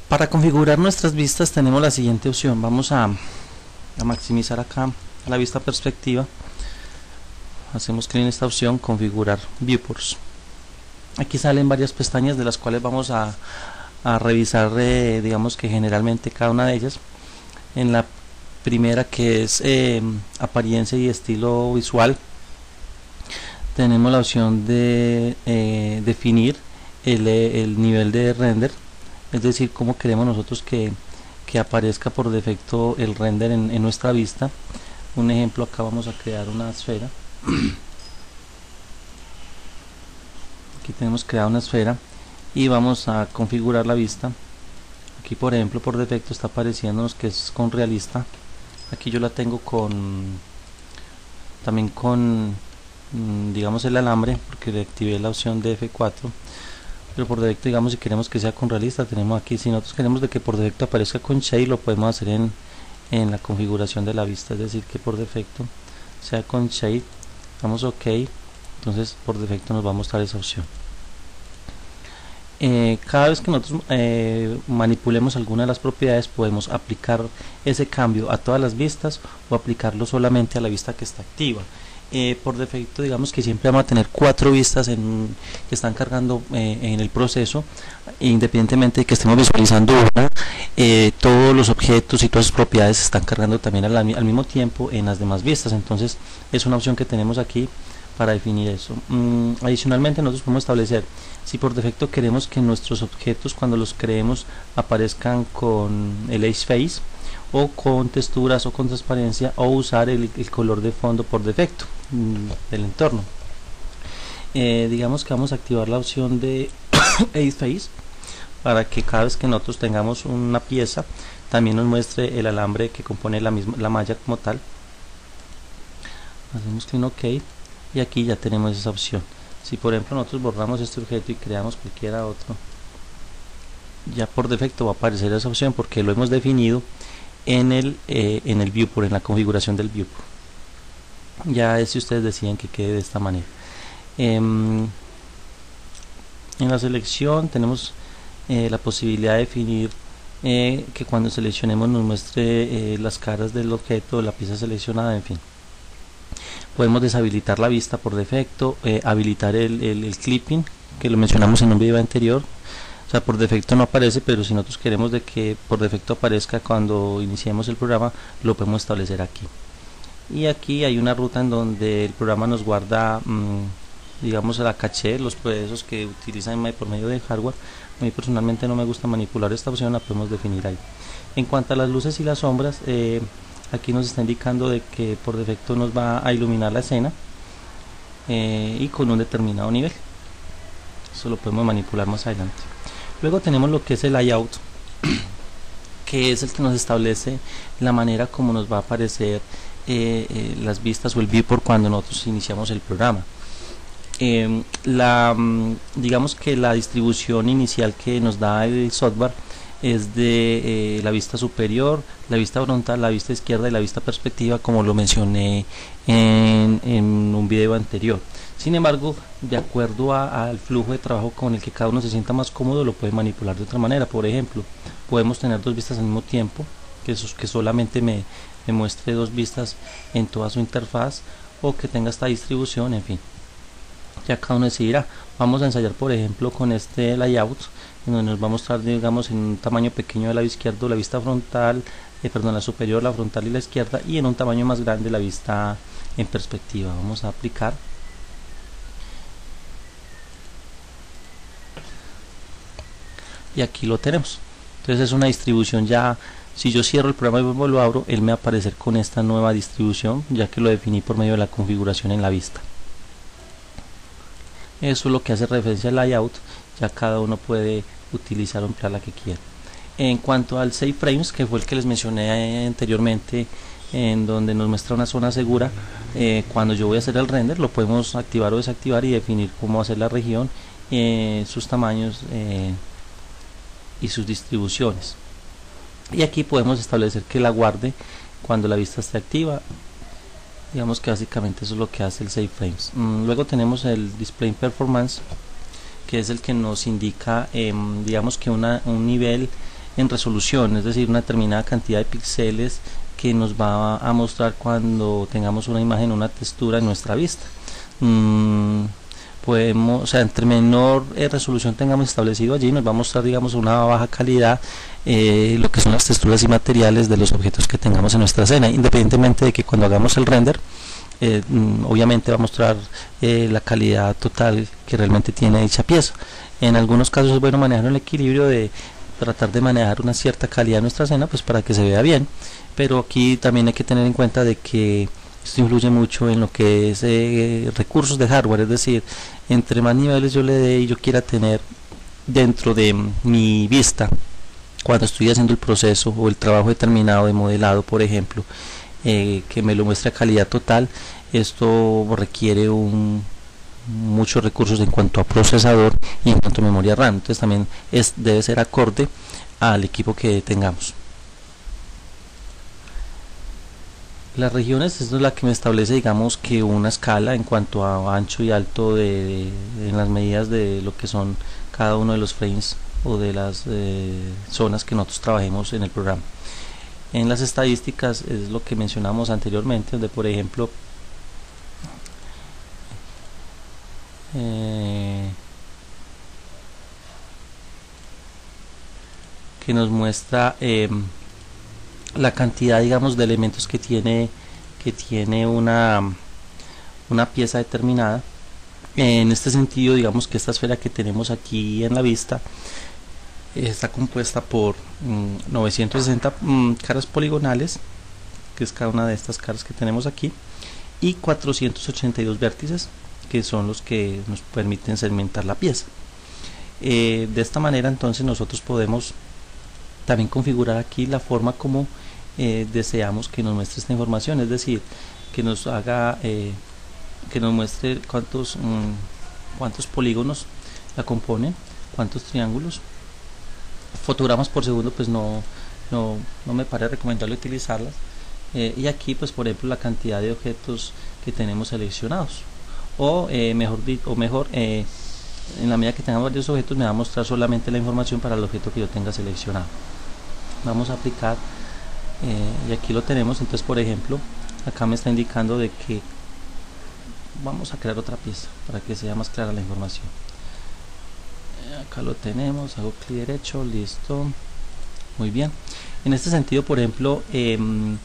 Para configurar nuestras vistas tenemos la siguiente opción. Vamos a maximizar acá a la vista perspectiva. Hacemos clic en esta opción, configurar viewports. Aquí salen varias pestañas de las cuales vamos a revisar, digamos que generalmente cada una de ellas. En la primera, que es apariencia y estilo visual, tenemos la opción de definir el nivel de render, es decir, cómo queremos nosotros que aparezca por defecto el render en nuestra vista. Un ejemplo, acá vamos a crear una esfera. Aquí tenemos creada una esfera y vamos a configurar la vista. Aquí, por ejemplo, por defecto está apareciéndonos que es con realista. Aquí yo la tengo también con digamos el alambre, porque le activé la opción de F4. Pero por defecto, digamos, si queremos que sea con realista, tenemos aquí. Si nosotros queremos de que por defecto aparezca con shade, lo podemos hacer en la configuración de la vista, es decir, que por defecto sea con shade. Damos OK, entonces por defecto nos va a mostrar esa opción. Cada vez que nosotros manipulemos alguna de las propiedades, podemos aplicar ese cambio a todas las vistas o aplicarlo solamente a la vista que está activa. Por defecto, digamos que siempre vamos a tener 4 vistas que están cargando en el proceso, independientemente de que estemos visualizando una. Todos los objetos y todas sus propiedades se están cargando también al mismo tiempo en las demás vistas. Entonces es una opción que tenemos aquí para definir eso. Adicionalmente, nosotros podemos establecer si por defecto queremos que nuestros objetos, cuando los creemos, aparezcan con el edge face, o con texturas o con transparencia, o usar el color de fondo por defecto del entorno. Digamos que vamos a activar la opción de edge face para que cada vez que nosotros tengamos una pieza también nos muestre el alambre que compone la malla como tal. Hacemos clic en OK y aquí ya tenemos esa opción. Si por ejemplo nosotros borramos este objeto y creamos cualquiera otro, ya por defecto va a aparecer esa opción porque lo hemos definido en el viewport, en la configuración del viewport. Ya es si ustedes deciden que quede de esta manera. En la selección tenemos la posibilidad de definir que cuando seleccionemos nos muestre las caras del objeto, la pieza seleccionada, en fin. Podemos deshabilitar la vista por defecto, habilitar el clipping, que lo mencionamos en un video anterior. O sea, por defecto no aparece, pero si nosotros queremos de que por defecto aparezca cuando iniciemos el programa, lo podemos establecer aquí. Y aquí hay una ruta en donde el programa nos guarda, digamos, la caché, los procesos que utilizan por medio de hardware. A mí personalmente no me gusta manipular esta opción, la podemos definir ahí. En cuanto a las luces y las sombras, aquí nos está indicando de que por defecto nos va a iluminar la escena y con un determinado nivel. Eso lo podemos manipular más adelante. Luego tenemos lo que es el layout, que es el que nos establece la manera como nos va a aparecer las vistas o el viewport cuando nosotros iniciamos el programa. Digamos que la distribución inicial que nos da el software es de la vista superior, la vista frontal, la vista izquierda y la vista perspectiva, como lo mencioné en un video anterior. Sin embargo, de acuerdo al flujo de trabajo con el que cada uno se sienta más cómodo, lo puede manipular de otra manera. Por ejemplo, podemos tener 2 vistas al mismo tiempo, que solamente me muestre 2 vistas en toda su interfaz, o que tenga esta distribución, en fin. Ya cada uno decidirá. Vamos a ensayar, por ejemplo, con este layout, en donde nos va a mostrar, digamos, en un tamaño pequeño del lado izquierdo la vista frontal, la superior, la frontal y la izquierda, y en un tamaño más grande la vista en perspectiva. Vamos a aplicar. Y aquí lo tenemos. Entonces es una distribución ya. Si yo cierro el programa y vuelvo lo abro, él me va a aparecer con esta nueva distribución, ya que lo definí por medio de la configuración en la vista. Eso es lo que hace referencia al layout. Ya cada uno puede utilizar o emplear la que quiera. En cuanto al save frames, que fue el que les mencioné anteriormente, en donde nos muestra una zona segura, cuando yo voy a hacer el render, lo podemos activar o desactivar y definir cómo hacer la región, sus tamaños y sus distribuciones. Y aquí podemos establecer que la guarde cuando la vista esté activa. Digamos que básicamente eso es lo que hace el save frames. Luego tenemos el display performance, que es el que nos indica digamos que un nivel en resolución, es decir, una determinada cantidad de píxeles que nos va a mostrar cuando tengamos una imagen, una textura en nuestra vista. Podemos, o sea, entre menor resolución tengamos establecido allí, nos va a mostrar, digamos, una baja calidad, lo que son las texturas y materiales de los objetos que tengamos en nuestra escena, independientemente de que cuando hagamos el render obviamente va a mostrar la calidad total que realmente tiene dicha pieza. En algunos casos es bueno manejar el equilibrio de tratar de manejar una cierta calidad en nuestra escena, pues para que se vea bien, pero aquí también hay que tener en cuenta de que esto influye mucho en lo que es recursos de hardware, es decir, entre más niveles yo le dé y yo quiera tener dentro de mi vista cuando estoy haciendo el proceso o el trabajo determinado de modelado, por ejemplo, que me lo muestre a calidad total, esto requiere muchos recursos en cuanto a procesador y en cuanto a memoria RAM, entonces también debe ser acorde al equipo que tengamos. Las regiones es la que me establece, digamos, que una escala en cuanto a ancho y alto en las medidas de lo que son cada uno de los frames o de las zonas que nosotros trabajemos en el programa. En las estadísticas es lo que mencionamos anteriormente, donde por ejemplo que nos muestra la cantidad, digamos, de elementos que tiene una pieza determinada. En este sentido, digamos que esta esfera que tenemos aquí en la vista está compuesta por 960 caras poligonales, que es cada una de estas caras que tenemos aquí, y 482 vértices, que son los que nos permiten segmentar la pieza. De esta manera entonces nosotros podemos también configurar aquí la forma como deseamos que nos muestre esta información, es decir, que nos haga que nos muestre cuántos polígonos la componen, cuántos triángulos. Fotogramas por segundo pues no me parece recomendable utilizarlas, y aquí pues por ejemplo la cantidad de objetos que tenemos seleccionados, o mejor en la medida que tengamos varios objetos me va a mostrar solamente la información para el objeto que yo tenga seleccionado. Vamos a aplicar y aquí lo tenemos. Entonces por ejemplo acá me está indicando de que vamos a crear otra pieza para que sea más clara la información. Acá lo tenemos, hago clic derecho, listo, muy bien. En este sentido, por ejemplo, él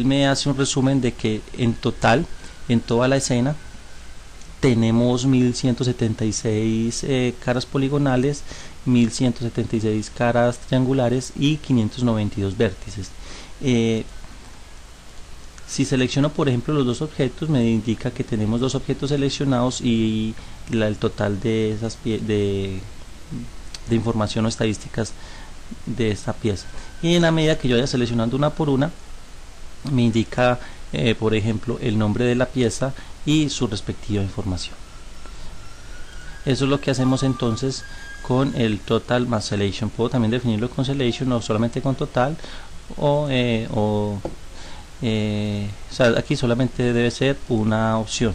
me hace un resumen de que en total, en toda la escena, tenemos 1176 caras poligonales, 1176 caras triangulares y 592 vértices. Si selecciono por ejemplo los dos objetos, me indica que tenemos dos objetos seleccionados y el total de esas de información o estadísticas de esta pieza. Y en la medida que yo vaya seleccionando una por una, me indica por ejemplo el nombre de la pieza y su respectiva información. Eso es lo que hacemos entonces con el total más selection. Puedo también definirlo con selection o solamente con total, o sea, aquí solamente debe ser una opción.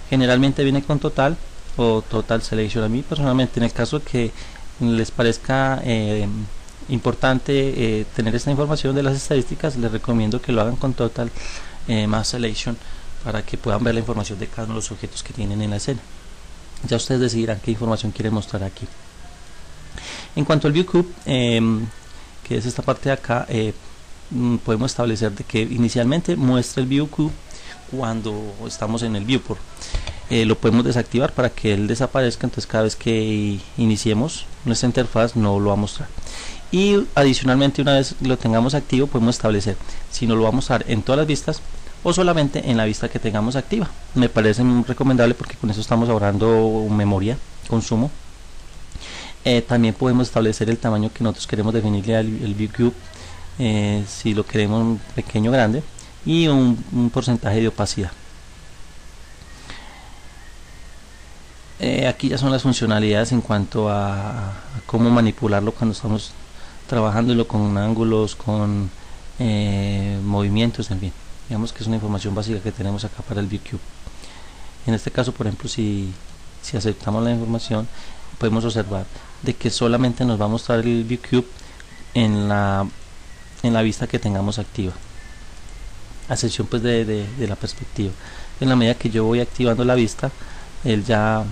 Generalmente viene con total o total selection. A mí personalmente, en el caso que les parezca importante tener esta información de las estadísticas, les recomiendo que lo hagan con total más selection para que puedan ver la información de cada uno de los objetos que tienen en la escena. Ya ustedes decidirán qué información quieren mostrar aquí. En cuanto al ViewCube, que es esta parte de acá, podemos establecer de que inicialmente muestra el ViewCube cuando estamos en el viewport. Lo podemos desactivar para que él desaparezca, entonces cada vez que iniciemos nuestra interfaz no lo va a mostrar. Y adicionalmente, una vez lo tengamos activo, podemos establecer si nos lo va a mostrar en todas las vistas o solamente en la vista que tengamos activa. Me parece muy recomendable porque con eso estamos ahorrando memoria, consumo. También podemos establecer el tamaño que nosotros queremos definirle al ViewCube, si lo queremos pequeño o grande, y un porcentaje de opacidad. Aquí ya son las funcionalidades en cuanto a cómo manipularlo cuando estamos trabajándolo con ángulos, con movimientos, en fin. Digamos que es una información básica que tenemos acá para el ViewCube. En este caso, por ejemplo, si aceptamos la información, podemos observar de que solamente nos va a mostrar el ViewCube en la vista que tengamos activa, a excepción pues de la perspectiva. En la medida que yo voy activando la vista, él ya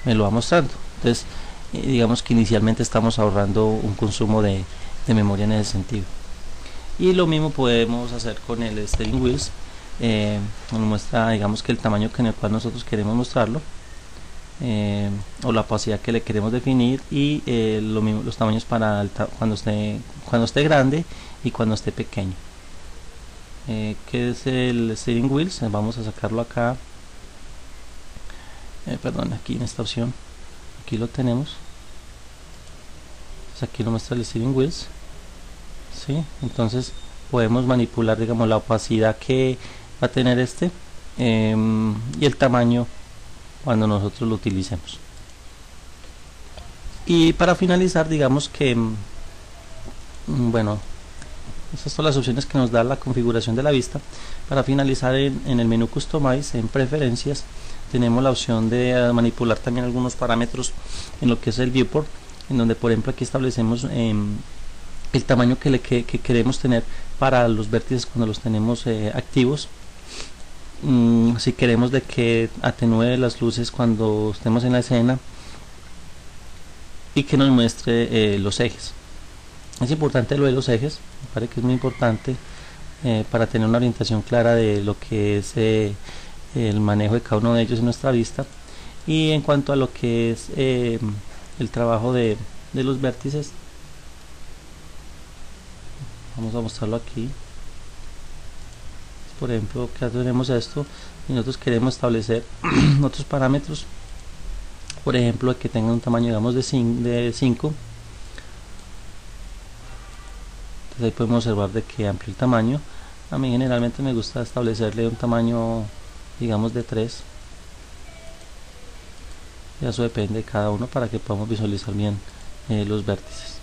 me lo va mostrando. Entonces digamos que inicialmente estamos ahorrando un consumo de memoria en ese sentido. Y lo mismo podemos hacer con el steering wheels. Nos muestra, digamos, que el tamaño en el cual nosotros queremos mostrarlo, o la opacidad que le queremos definir, y lo mismo, los tamaños para cuando esté grande y cuando esté pequeño. ¿Qué es el steering wheels? Vamos a sacarlo acá, perdón, aquí en esta opción, aquí lo tenemos. Entonces aquí lo muestra el steering wheels, ¿sí? Entonces podemos manipular, digamos, la opacidad que va a tener y el tamaño cuando nosotros lo utilicemos. Y para finalizar, digamos que bueno, esas son las opciones que nos da la configuración de la vista. Para finalizar, en el menú Customize, en preferencias, tenemos la opción de manipular también algunos parámetros en lo que es el viewport, en donde por ejemplo aquí establecemos el tamaño que queremos tener para los vértices cuando los tenemos activos. Si queremos de que atenúe las luces cuando estemos en la escena, y que nos muestre los ejes. Es importante lo de los ejes, me parece que es muy importante para tener una orientación clara de lo que es el manejo de cada uno de ellos en nuestra vista. Y en cuanto a lo que es el trabajo de los vértices, vamos a mostrarlo aquí. Por ejemplo, que tenemos esto y nosotros queremos establecer otros parámetros, por ejemplo que tenga un tamaño, digamos, de 5. Entonces ahí podemos observar de que amplio el tamaño. A mí generalmente me gusta establecerle un tamaño, digamos, de 3. Ya eso depende de cada uno para que podamos visualizar bien los vértices.